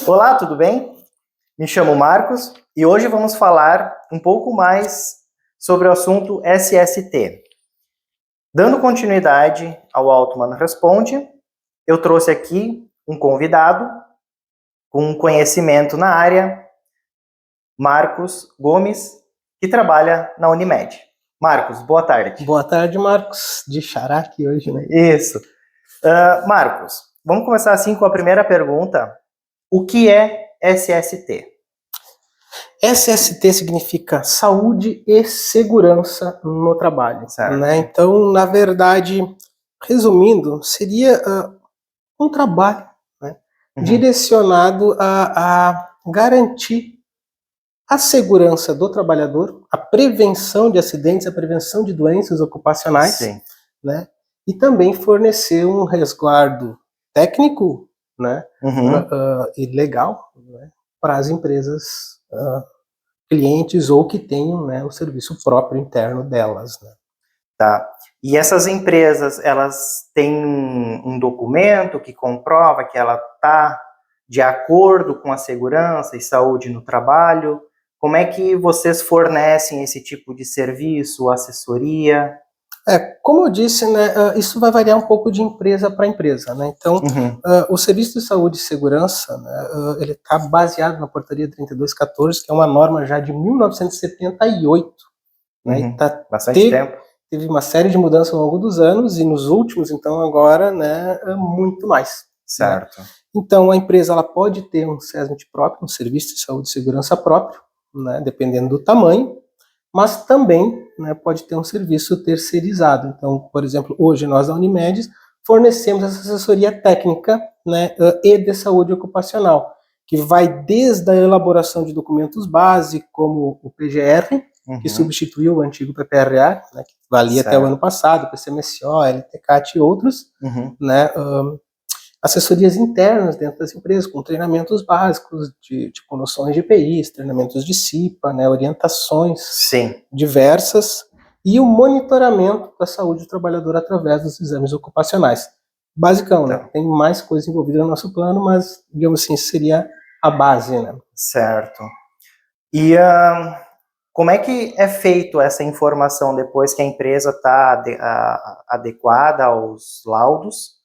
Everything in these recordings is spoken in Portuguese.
Olá, tudo bem? Me chamo Marcos e hoje vamos falar um pouco mais sobre o assunto SST. Dando continuidade ao Altman Responde, eu trouxe aqui um convidado com conhecimento na área, Marcos Gomes, que trabalha na Unimed. Marcos, boa tarde. Boa tarde, Marcos, de xará aqui hoje, né? Isso. Marcos, vamos começar assim com a primeira pergunta. O que é SST? SST significa saúde e segurança no trabalho, Certo. né? Então, na verdade, resumindo, seria um trabalho, né, direcionado a garantir a segurança do trabalhador, a prevenção de acidentes, a prevenção de doenças ocupacionais, Sim. né? E também fornecer um resguardo técnico, né, e legal, né, para as empresas clientes ou que tenham, né, o serviço próprio interno delas, né. Tá. E essas empresas, elas têm um documento que comprova que ela está de acordo com a segurança e saúde no trabalho? Como é que vocês fornecem esse tipo de serviço, assessoria? Como eu disse, né, isso vai variar um pouco de empresa para empresa, né? Então, o Serviço de Saúde e Segurança, né, ele está baseado na Portaria 3214, que é uma norma já de 1978, né? E Bastante tempo. Teve uma série de mudanças ao longo dos anos e nos últimos, então, agora, né, muito mais. Certo. Né? Então, a empresa ela pode ter um SESMIT próprio, um Serviço de Saúde e Segurança próprio, né, dependendo do tamanho, mas também, né, pode ter um serviço terceirizado. Então, por exemplo, hoje nós da Unimed fornecemos essa assessoria técnica, né, e de saúde ocupacional, que vai desde a elaboração de documentos base, como o PGR, que substituiu o antigo PPRA, né, que valia até o ano passado, PCMSO, LTCAT e outros, né, assessorias internas dentro das empresas, com treinamentos básicos de noções de EPIs, treinamentos de CIPA, né, orientações diversas, e o monitoramento da saúde do trabalhador através dos exames ocupacionais. Basicão, né? Tem mais coisa envolvida no nosso plano, mas, digamos assim, seria a base, né? Certo. E como é que é feito essa informação depois que a empresa está adequada aos laudos?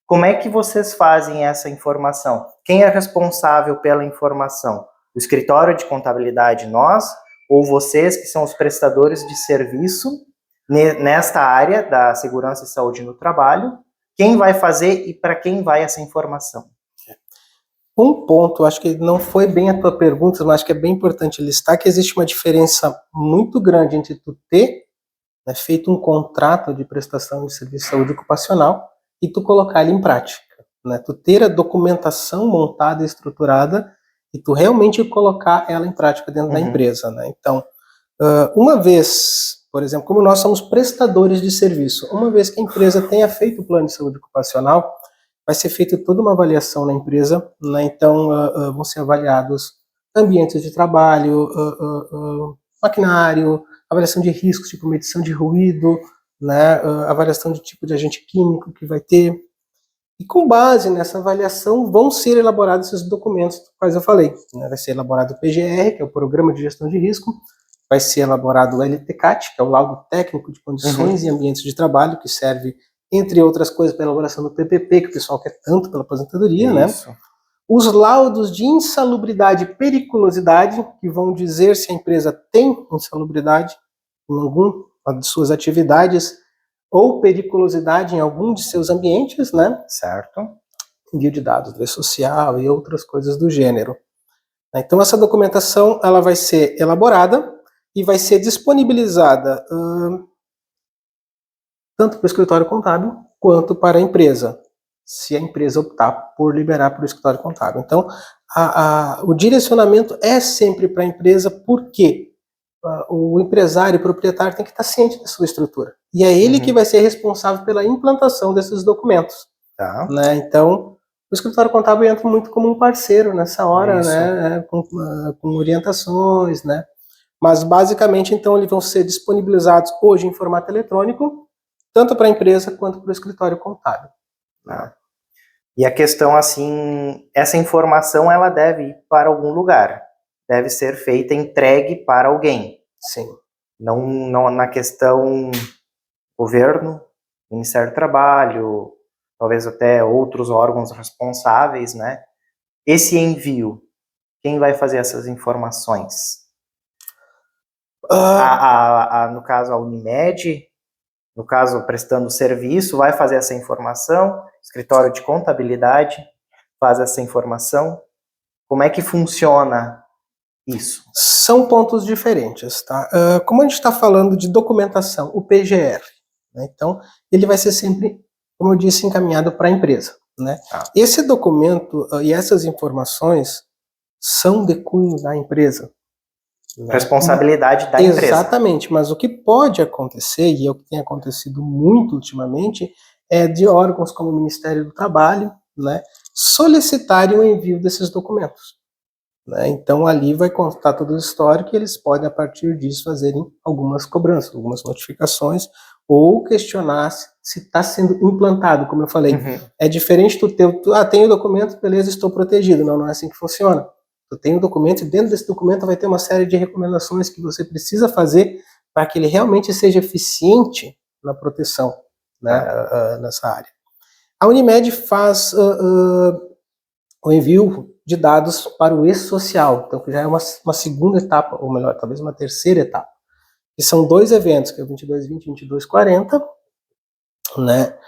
Como é que vocês fazem essa informação? Quem é responsável pela informação? O escritório de contabilidade, nós, ou vocês que são os prestadores de serviço nesta área da segurança e saúde no trabalho? Quem vai fazer e para quem vai essa informação? Um ponto, acho que não foi bem a tua pergunta, mas acho que é bem importante listar que existe uma diferença muito grande entre tu ter, né, feito um contrato de prestação de serviço de saúde ocupacional e tu colocar ele em prática, né? Tu ter a documentação montada e estruturada e tu realmente colocar ela em prática dentro da empresa, né? Então, uma vez, por exemplo, como nós somos prestadores de serviço, uma vez que a empresa tenha feito o plano de saúde ocupacional, vai ser feita toda uma avaliação na empresa, né? Então vão ser avaliados ambientes de trabalho, maquinário, avaliação de riscos, tipo medição de ruído, né? Avaliação de tipo de agente químico que vai ter. E com base nessa avaliação vão ser elaborados esses documentos dos quais eu falei, né? Vai ser elaborado o PGR, que é o Programa de Gestão de Risco, vai ser elaborado o LTCAT, que é o Laudo Técnico de Condições e Ambientes de Trabalho, que serve, entre outras coisas, para a elaboração do PPP, que o pessoal quer tanto pela aposentadoria, né? Os laudos de insalubridade e periculosidade, que vão dizer se a empresa tem insalubridade em alguma de suas atividades ou periculosidade em algum de seus ambientes, né? Certo. Envio de dados do e-social e outras coisas do gênero. Então, essa documentação ela vai ser elaborada e vai ser disponibilizada tanto para o escritório contábil quanto para a empresa, se a empresa optar por liberar para o escritório contábil. Então, o direcionamento é sempre para a empresa, porque o empresário, o proprietário, tem que estar ciente da sua estrutura. E é ele que vai ser responsável pela implantação desses documentos. Né? Então, o escritório contábil entra muito como um parceiro nessa hora, né? Com orientações, né? Mas, basicamente, então, eles vão ser disponibilizados hoje em formato eletrônico, tanto para a empresa quanto para o escritório contábil. E a questão, assim, essa informação, ela deve ir para algum lugar. Deve ser feita, entregue para alguém. Sim. Não na questão governo, Ministério do Trabalho, talvez até outros órgãos responsáveis, né? Esse envio, quem vai fazer essas informações? No caso, a Unimed, no caso, prestando serviço, vai fazer essa informação, escritório de contabilidade faz essa informação. Como é que funciona isso? São pontos diferentes, tá? Como a gente está falando de documentação, o PGR, né? Então, ele vai ser sempre, como eu disse, encaminhado para a empresa, né? Esse documento e essas informações são de cunho da empresa. Né? Responsabilidade da empresa. Exatamente, mas o que pode acontecer, e é o que tem acontecido muito ultimamente, é de órgãos como o Ministério do Trabalho, né, solicitarem o envio desses documentos. Né? Então ali vai constar todo o histórico e eles podem, a partir disso, fazerem algumas cobranças, algumas notificações, ou questionar se está sendo implantado, como eu falei. É diferente do teu, tenho o documento, beleza, estou protegido. Não é assim que funciona. Tu tem o documento e dentro desse documento vai ter uma série de recomendações que você precisa fazer para que ele realmente seja eficiente na proteção, né, nessa área. A Unimed faz o envio de dados para o e-social, então que já é uma segunda etapa, ou melhor, talvez uma terceira etapa, que são 2 eventos, que é o 2220 e 2240, né,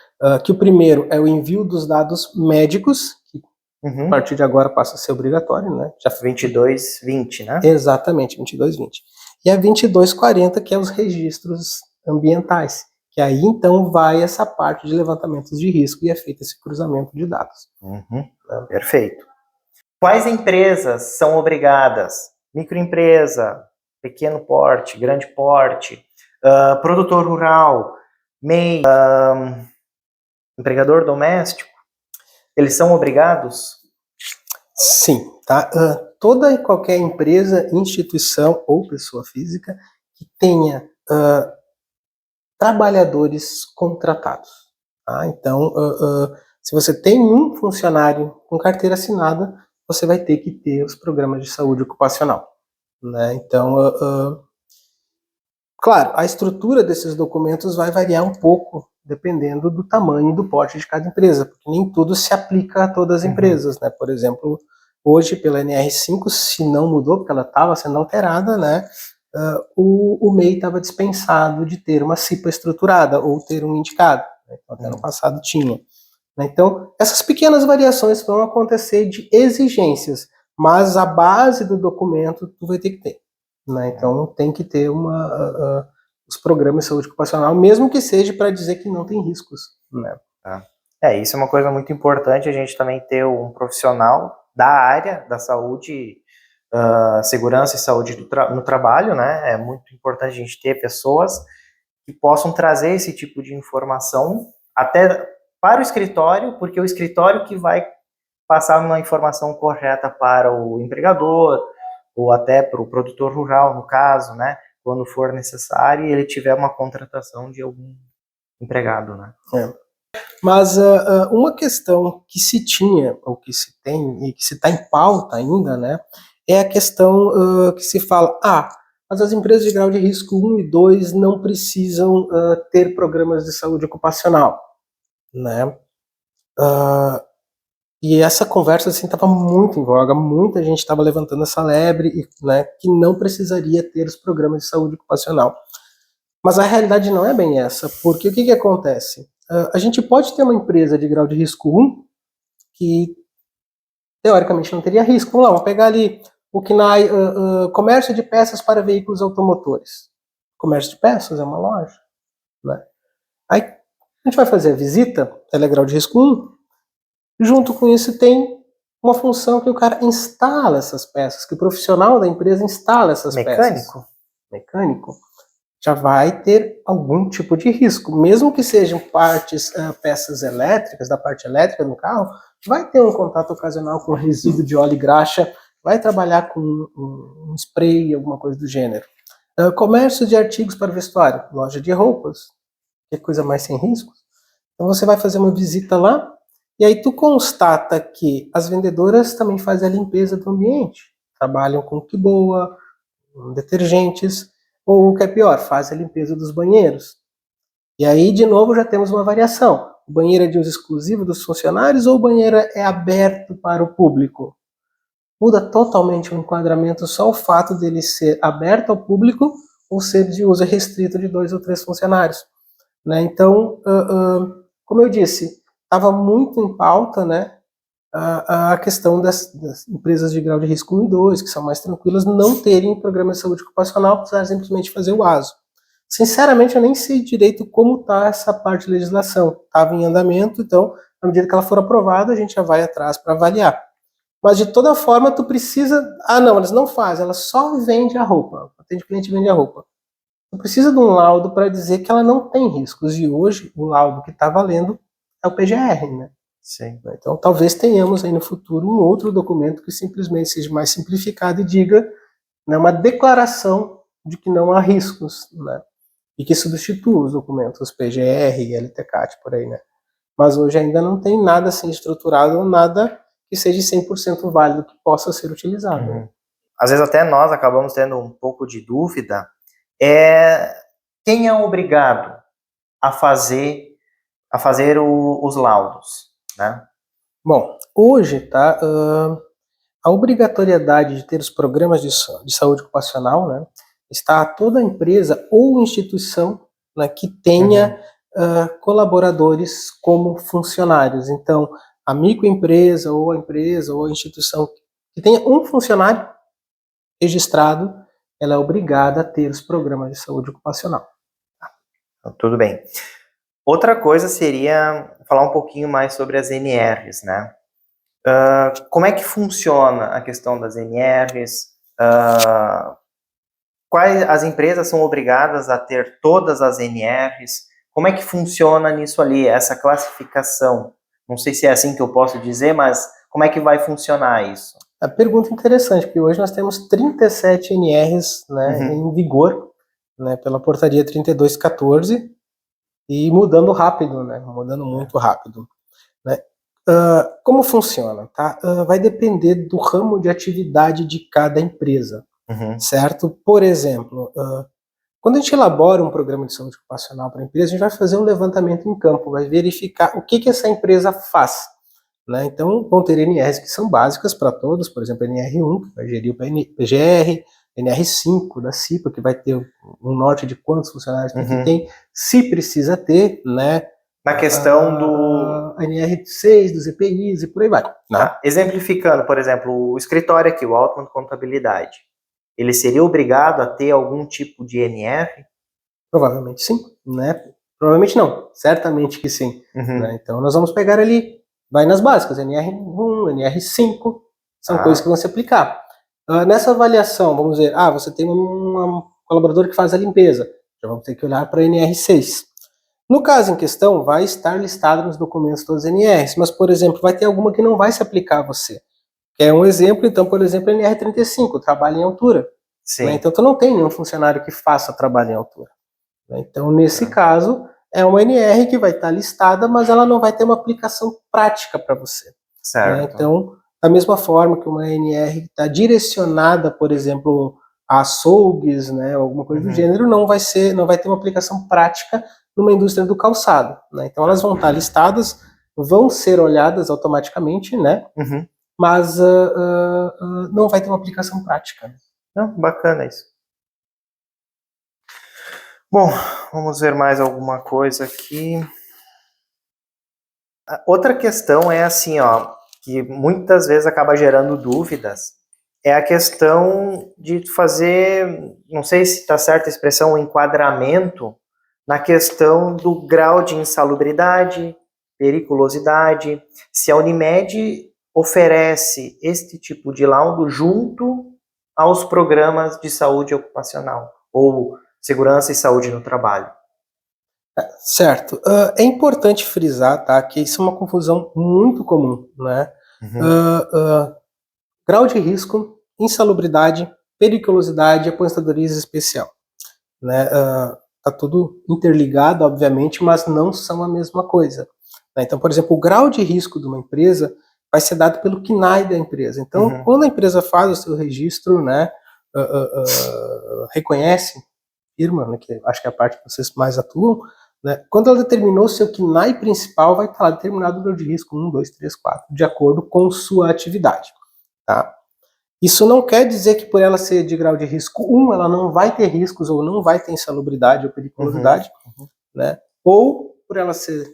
que o primeiro é o envio dos dados médicos, que a partir de agora passa a ser obrigatório, né? Já 2220, né? Exatamente, 2220. E a 2240, que é os registros ambientais, que aí então vai essa parte de levantamentos de risco e é feito esse cruzamento de dados. Perfeito. Quais empresas são obrigadas? Microempresa, pequeno porte, grande porte, produtor rural, MEI, empregador doméstico, eles são obrigados? Sim, tá? Toda e qualquer empresa, instituição ou pessoa física que tenha trabalhadores contratados. Tá? Então, se você tem um funcionário com carteira assinada, você vai ter que ter os programas de saúde ocupacional. Né? Então, claro, a estrutura desses documentos vai variar um pouco dependendo do tamanho e do porte de cada empresa, porque nem tudo se aplica a todas as empresas, né? Por exemplo, hoje pela NR5, se não mudou, porque ela estava sendo alterada, né? O MEI estava dispensado de ter uma CIPA estruturada ou ter um indicado, né? Até no passado tinha. Então, essas pequenas variações vão acontecer de exigências, mas a base do documento tu vai ter que ter. Né? Então tem que ter os programas de saúde ocupacional, mesmo que seja para dizer que não tem riscos. Né? Isso é uma coisa muito importante, a gente também ter um profissional da área da saúde, segurança e saúde no trabalho, né? É muito importante a gente ter pessoas que possam trazer esse tipo de informação até para o escritório, porque o escritório que vai passar uma informação correta para o empregador, ou até para o produtor rural, no caso, né, quando for necessário, e ele tiver uma contratação de algum empregado, né. Mas uma questão que se tinha, ou que se tem, e que se está em pauta ainda, né, é a questão que se fala, mas as empresas de grau de risco 1 e 2 não precisam ter programas de saúde ocupacional, né. E essa conversa assim estava muito em voga, muita gente estava levantando essa lebre, né, que não precisaria ter os programas de saúde ocupacional. Mas a realidade não é bem essa, porque o que acontece? A gente pode ter uma empresa de grau de risco 1 que teoricamente não teria risco. Vamos pegar ali o KNAI, comércio de peças para veículos automotores. Comércio de peças é uma loja. Né? Aí a gente vai fazer a visita, ela é grau de risco 1, junto com isso tem uma função que o cara instala essas peças, que o profissional da empresa instala essas peças. Mecânico. Já vai ter algum tipo de risco, mesmo que sejam peças elétricas, da parte elétrica do carro, vai ter um contato ocasional com resíduo de óleo e graxa, vai trabalhar com um spray, alguma coisa do gênero. Comércio de artigos para vestuário, loja de roupas, que é coisa mais sem riscos. Então você vai fazer uma visita lá, E aí tu constata que as vendedoras também fazem a limpeza do ambiente, trabalham com que boa, detergentes, ou o que é pior, fazem a limpeza dos banheiros. E aí, de novo, já temos uma variação. O banheiro é de uso exclusivo dos funcionários ou o banheiro é aberto para o público? Muda totalmente o enquadramento só o fato dele ser aberto ao público ou ser de uso restrito de 2 ou 3 funcionários. Né? Então, como eu disse, estava muito em pauta, né, a questão das empresas de grau de risco 1 e 2, que são mais tranquilas, não terem programa de saúde ocupacional, precisar simplesmente fazer o ASO. Sinceramente, eu nem sei direito como está essa parte de legislação. Estava em andamento, então, à medida que ela for aprovada, a gente já vai atrás para avaliar. Mas, de toda forma, tu precisa... Ah, não, elas não fazem, elas só vendem a roupa. O atendente cliente vende a roupa. Tu precisa de um laudo para dizer que ela não tem riscos. E hoje, o laudo que está valendo é o PGR, né? Sim. Então, talvez tenhamos aí no futuro um outro documento que simplesmente seja mais simplificado e diga, né, uma declaração de que não há riscos, né? E que substitua os documentos PGR e LTCAT por aí, né? Mas hoje ainda não tem nada assim estruturado, nada que seja 100% válido, que possa ser utilizado. Uhum. Às vezes até nós acabamos tendo um pouco de dúvida, quem é obrigado a fazer os laudos, né? Bom, hoje, tá, a obrigatoriedade de ter os programas de saúde ocupacional, né, está a toda empresa ou instituição, né, que tenha colaboradores como funcionários. Então, a microempresa ou a empresa ou a instituição que tenha um funcionário registrado, ela é obrigada a ter os programas de saúde ocupacional. Tudo bem. Outra coisa seria falar um pouquinho mais sobre as NRs, né? Como é que funciona a questão das NRs? Quais as empresas são obrigadas a ter todas as NRs? Como é que funciona nisso ali, essa classificação? Não sei se é assim que eu posso dizer, mas como é que vai funcionar isso? A pergunta interessante, porque hoje nós temos 37 NRs, né, em vigor, né, pela portaria 3214, e mudando rápido, né, mudando muito rápido. Né. Como funciona? Tá? Vai depender do ramo de atividade de cada empresa, certo? Por exemplo, quando a gente elabora um programa de saúde ocupacional para a empresa, a gente vai fazer um levantamento em campo, vai verificar o que essa empresa faz. Né? Então, vão ter NRs que são básicas para todos, por exemplo, NR1, que vai gerir o PGR, NR5 da CIPA, que vai ter um norte de quantos funcionários que tem, se precisa ter, né? Na questão do... A NR6, dos EPIs e por aí vai. Né? Exemplificando, por exemplo, o escritório aqui, o Altman Contabilidade, ele seria obrigado a ter algum tipo de NR? Provavelmente sim, né? Provavelmente não, certamente que sim. Né? Então, nós vamos pegar ali, vai nas básicas, NR1, NR5, são coisas que vão se aplicar. Nessa avaliação, vamos dizer, você tem um colaborador que faz a limpeza, já vamos ter que olhar para a NR6. No caso em questão, vai estar listado nos documentos todos os NRs, mas, por exemplo, vai ter alguma que não vai se aplicar a você. Quer um exemplo? Então, por exemplo, a NR35, trabalho em altura. Né? Então, tu não tem nenhum funcionário que faça trabalho em altura. Então, nesse caso, é uma NR que vai estar listada, mas ela não vai ter uma aplicação prática para você. Certo. Né? Então, da mesma forma que uma NR está direcionada, por exemplo, a açougues, né, alguma coisa do gênero, não vai ter uma aplicação prática numa indústria do calçado. Né? Então, elas vão estar listadas, vão ser olhadas automaticamente, né? Mas não vai ter uma aplicação prática. Não, bacana isso. Bom, vamos ver mais alguma coisa aqui. Outra questão é assim, que muitas vezes acaba gerando dúvidas, é a questão de fazer, não sei se está certa a expressão, um enquadramento na questão do grau de insalubridade, periculosidade, se a Unimed oferece este tipo de laudo junto aos programas de saúde ocupacional, ou segurança e saúde no trabalho. Certo. É importante frisar, tá, que isso é uma confusão muito comum, né? Grau de risco, insalubridade, periculosidade e aposentadoria especial. Né? Tá tudo interligado, obviamente, mas não são a mesma coisa. né? Então, por exemplo, o grau de risco de uma empresa vai ser dado pelo CNAE da empresa. Então, quando a empresa faz o seu registro, né, reconhece, firma, né, que acho que é a parte que vocês mais atuam, né, quando ela determinou o seu CNAE principal, vai estar lá determinado o grau de risco 1, 2, 3, 4, de acordo com sua atividade. Tá? Isso não quer dizer que por ela ser de grau de risco 1, ela não vai ter riscos ou não vai ter insalubridade ou periculosidade, né? Ou por ela ser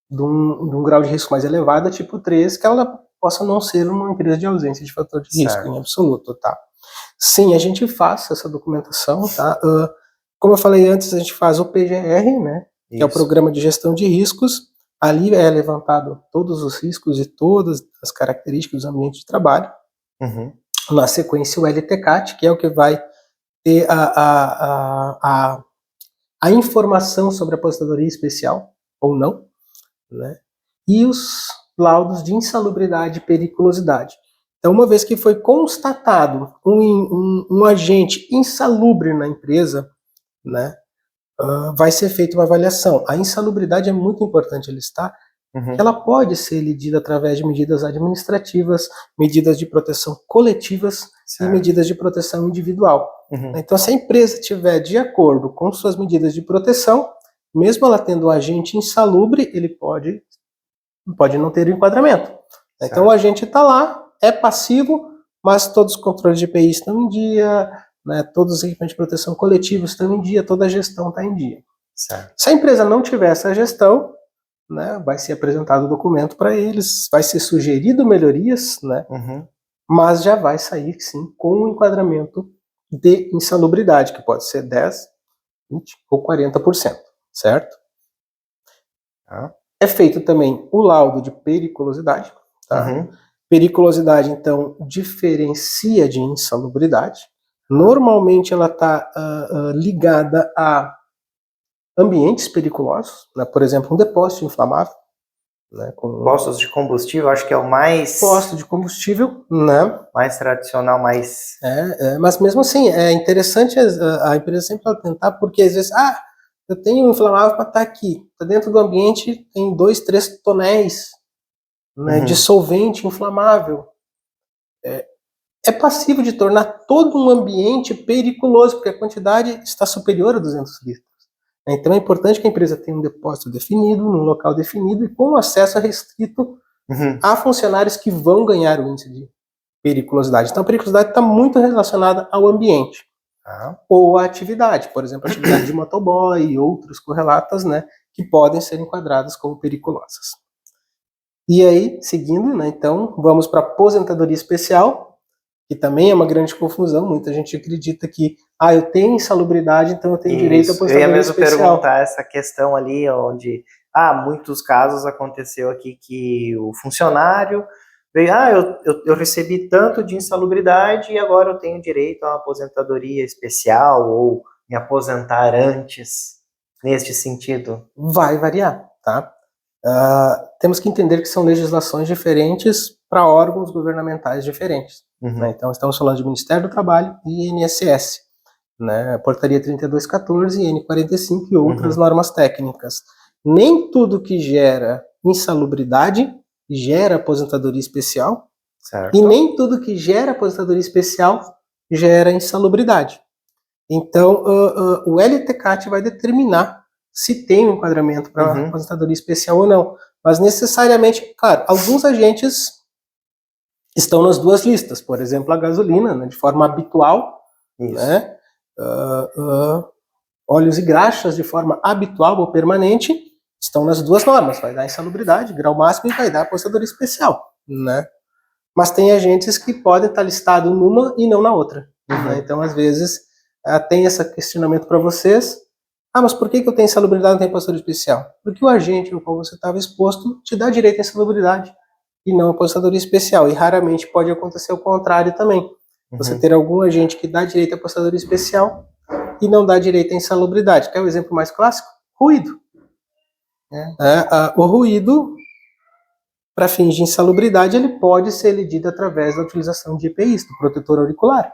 de um grau de risco mais elevado, tipo 3, que ela possa não ser uma empresa de ausência de fator de risco em absoluto, tá? Sim, a gente faz essa documentação, tá? Como eu falei antes, a gente faz o PGR, né? Que é o Programa de Gestão de Riscos. Ali é levantado todos os riscos e todas as características do ambiente de trabalho. Na sequência, o LTCAT, que é o que vai ter a informação sobre a aposentadoria especial, ou não, né? E os laudos de insalubridade e periculosidade. Então, uma vez que foi constatado um agente insalubre na empresa, né, vai ser feita uma avaliação. A insalubridade é muito importante listar, ela pode ser lidada através de medidas administrativas, medidas de proteção coletivas e medidas de proteção individual. Então, se a empresa estiver de acordo com suas medidas de proteção, mesmo ela tendo um agente insalubre, ele pode não ter o enquadramento. Então, o agente está lá, é passivo, mas todos os controles de EPI estão em dia, né, todos os equipamentos de proteção coletiva estão em dia, toda a gestão está em dia. Se a empresa não tiver essa gestão, né, vai ser apresentado o documento para eles, vai ser sugerido melhorias, né, mas já vai sair, sim, com um enquadramento de insalubridade, que pode ser 10%, 20% ou 40%, certo? É feito também o laudo de periculosidade, tá? Periculosidade, então, diferencia de insalubridade. Normalmente ela está ligada a ambientes periculosos, né? Por exemplo, um depósito inflamável. Né? Postos de combustível, acho que é o mais... Posto de combustível, né? Mais tradicional, mais... mas mesmo assim, é interessante a empresa sempre tentar, porque às vezes, eu tenho um inflamável para estar aqui, está dentro do ambiente, tem 2, 3 tonéis, né, de solvente inflamável. É passível de tornar todo um ambiente periculoso, porque a quantidade está superior a 200 litros. Então é importante que a empresa tenha um depósito definido, num local definido e com acesso restrito a funcionários que vão ganhar o índice de periculosidade. Então a periculosidade está muito relacionada ao ambiente ou à atividade, por exemplo, a atividade de motoboy e outros correlatas, né, que podem ser enquadradas como periculosas. E aí, seguindo, né, então, vamos para a aposentadoria especial, que também é uma grande confusão. Muita gente acredita que eu tenho insalubridade, então eu tenho direito à aposentadoria especial. Eu ia mesmo perguntar essa questão ali, onde, muitos casos aconteceu aqui que o funcionário veio, eu recebi tanto de insalubridade e agora eu tenho direito a uma aposentadoria especial ou me aposentar antes, neste sentido. Vai variar, tá? Temos que entender que são legislações diferentes para órgãos governamentais diferentes. Né? Então, estamos falando de Ministério do Trabalho e INSS, né? Portaria 3214, N45 e outras normas técnicas. Nem tudo que gera insalubridade gera aposentadoria especial, certo? E nem tudo que gera aposentadoria especial gera insalubridade. Então, o LTCAT vai determinar se tem um enquadramento para aposentadoria especial ou não. Mas necessariamente, claro, alguns agentes estão nas duas listas. Por exemplo, a gasolina, né, de forma habitual, né, óleos e graxas de forma habitual ou permanente estão nas duas normas. Vai dar insalubridade, grau máximo, e vai dar aposentadoria especial. Né? Mas tem agentes que podem estar listados numa e não na outra. Né? Então, às vezes, tem esse questionamento para vocês. Mas por que eu tenho insalubridade e não tenho aposentadoria especial? Porque o agente no qual você estava exposto te dá direito à insalubridade e não à aposentadoria especial. E raramente pode acontecer o contrário também. Você ter algum agente que dá direito à aposentadoria especial e não dá direito à insalubridade. Quer o exemplo mais clássico? Ruído. O ruído, para fins de insalubridade, ele pode ser elidido através da utilização de EPIs, do protetor auricular.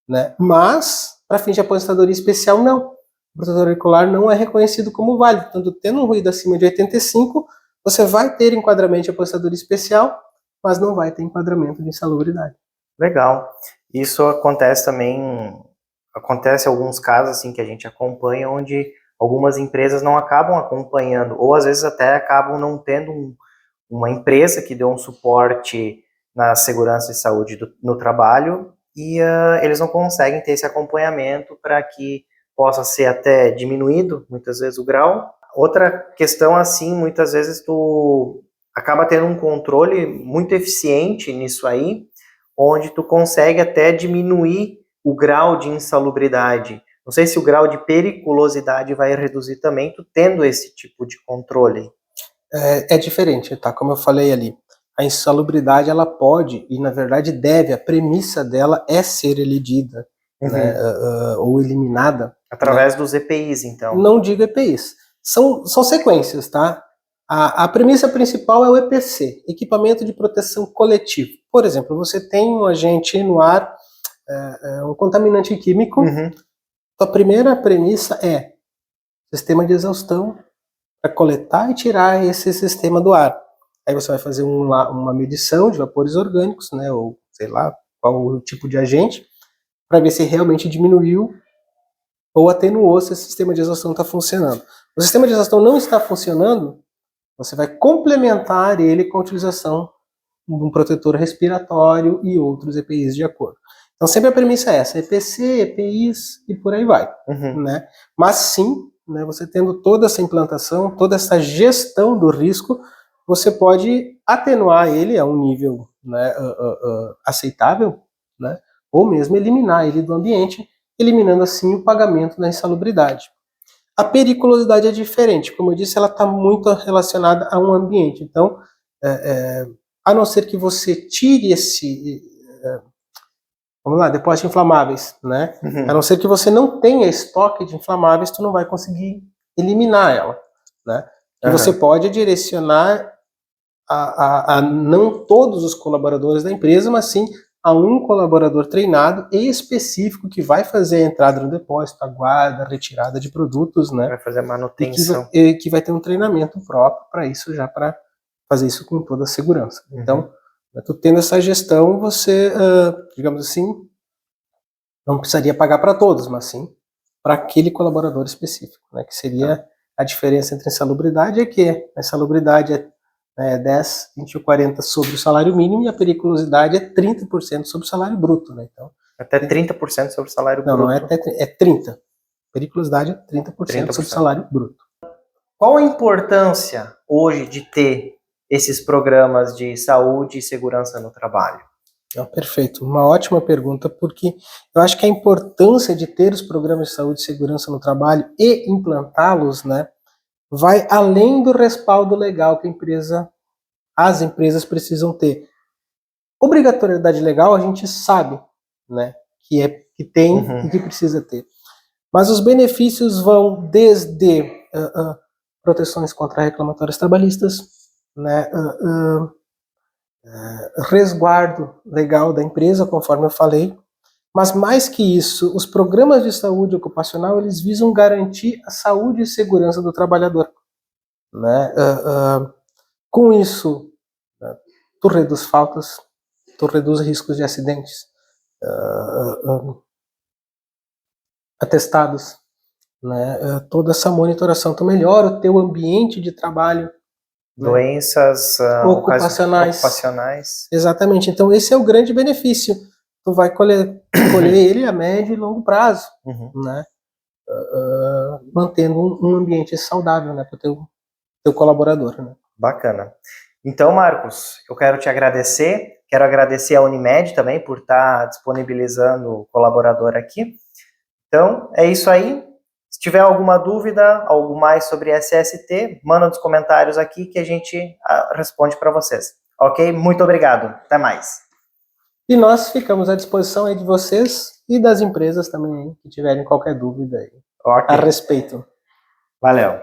Né? Mas, para fins de aposentadoria especial, não. O protetor auricular não é reconhecido como válido. Portanto, tendo um ruído acima de 85, você vai ter enquadramento de aposentadoria especial, mas não vai ter enquadramento de insalubridade. Legal. Isso acontece também, acontece alguns casos assim que a gente acompanha, onde algumas empresas não acabam acompanhando, ou às vezes até acabam não tendo uma empresa que dê um suporte na segurança e saúde no trabalho, e eles não conseguem ter esse acompanhamento para que possa ser até diminuído, muitas vezes, o grau. Outra questão, assim, muitas vezes tu acaba tendo um controle muito eficiente nisso aí, onde tu consegue até diminuir o grau de insalubridade. Não sei se o grau de periculosidade vai reduzir também, tu tendo esse tipo de controle. É diferente, tá? Como eu falei ali, a insalubridade ela pode, e na verdade deve, a premissa dela é ser elidida, né, ou eliminada. Através dos EPIs, então. Não digo EPIs. São sequências, tá? A premissa principal é o EPC, Equipamento de Proteção Coletivo. Por exemplo, você tem um agente no ar, um contaminante químico. A primeira premissa é sistema de exaustão para coletar e tirar esse sistema do ar. Aí você vai fazer uma medição de vapores orgânicos, né, ou sei lá qual o tipo de agente, para ver se realmente diminuiu ou atenuou se o sistema de exaustão está funcionando. O sistema de exaustão não está funcionando, você vai complementar ele com a utilização de um protetor respiratório e outros EPIs de acordo. Então sempre a premissa é essa, EPC, EPIs e por aí vai. Né? Mas sim, né, você tendo toda essa implantação, toda essa gestão do risco, você pode atenuar ele a um nível, né, aceitável, né, ou mesmo eliminar ele do ambiente, eliminando assim o pagamento da insalubridade. A periculosidade é diferente, como eu disse, ela está muito relacionada a um ambiente. Então, a não ser que você tire esse, vamos lá, depósitos inflamáveis, né? A não ser que você não tenha estoque de inflamáveis, tu não vai conseguir eliminar ela, né? E você pode direcionar a não todos os colaboradores da empresa, mas sim a um colaborador treinado e específico que vai fazer a entrada no depósito, a guarda, a retirada de produtos, né? Vai fazer a manutenção. E que vai ter um treinamento próprio para isso, já para fazer isso com toda a segurança. Então, tu tendo essa gestão, você, digamos assim, não precisaria pagar para todos, mas sim para aquele colaborador específico, né? Que seria a diferença entre insalubridade, é que a insalubridade é 10, 20 ou 40 sobre o salário mínimo e a periculosidade é 30% sobre o salário bruto, né? Então, até 30% sobre o salário bruto. Não é até, é 30%. Periculosidade é 30% sobre o salário bruto. Qual a importância hoje de ter esses programas de saúde e segurança no trabalho? Perfeito, uma ótima pergunta, porque eu acho que a importância de ter os programas de saúde e segurança no trabalho e implantá-los, né, vai além do respaldo legal que as empresas precisam ter. Obrigatoriedade legal a gente sabe, né, que tem e que precisa ter. Mas os benefícios vão desde proteções contra reclamatórios trabalhistas, né, resguardo legal da empresa, conforme eu falei, mas mais que isso, os programas de saúde ocupacional, eles visam garantir a saúde e segurança do trabalhador, né? Com isso, tu reduz faltas, tu reduz riscos de acidentes, atestados, né? Toda essa monitoração, tu melhora o teu ambiente de trabalho, doenças ocupacionais. Exatamente. Então esse é o grande benefício. Tu vai colher ele a médio e longo prazo, né? Mantendo um ambiente saudável, né, para o teu colaborador. Né? Bacana. Então, Marcos, eu quero te agradecer. Quero agradecer a Unimed também por estar disponibilizando o colaborador aqui. Então, é isso aí. Se tiver alguma dúvida, algo mais sobre SST, manda nos comentários aqui que a gente responde para vocês. Ok? Muito obrigado. Até mais. E nós ficamos à disposição aí de vocês e das empresas também, que tiverem qualquer dúvida aí a respeito. Valeu.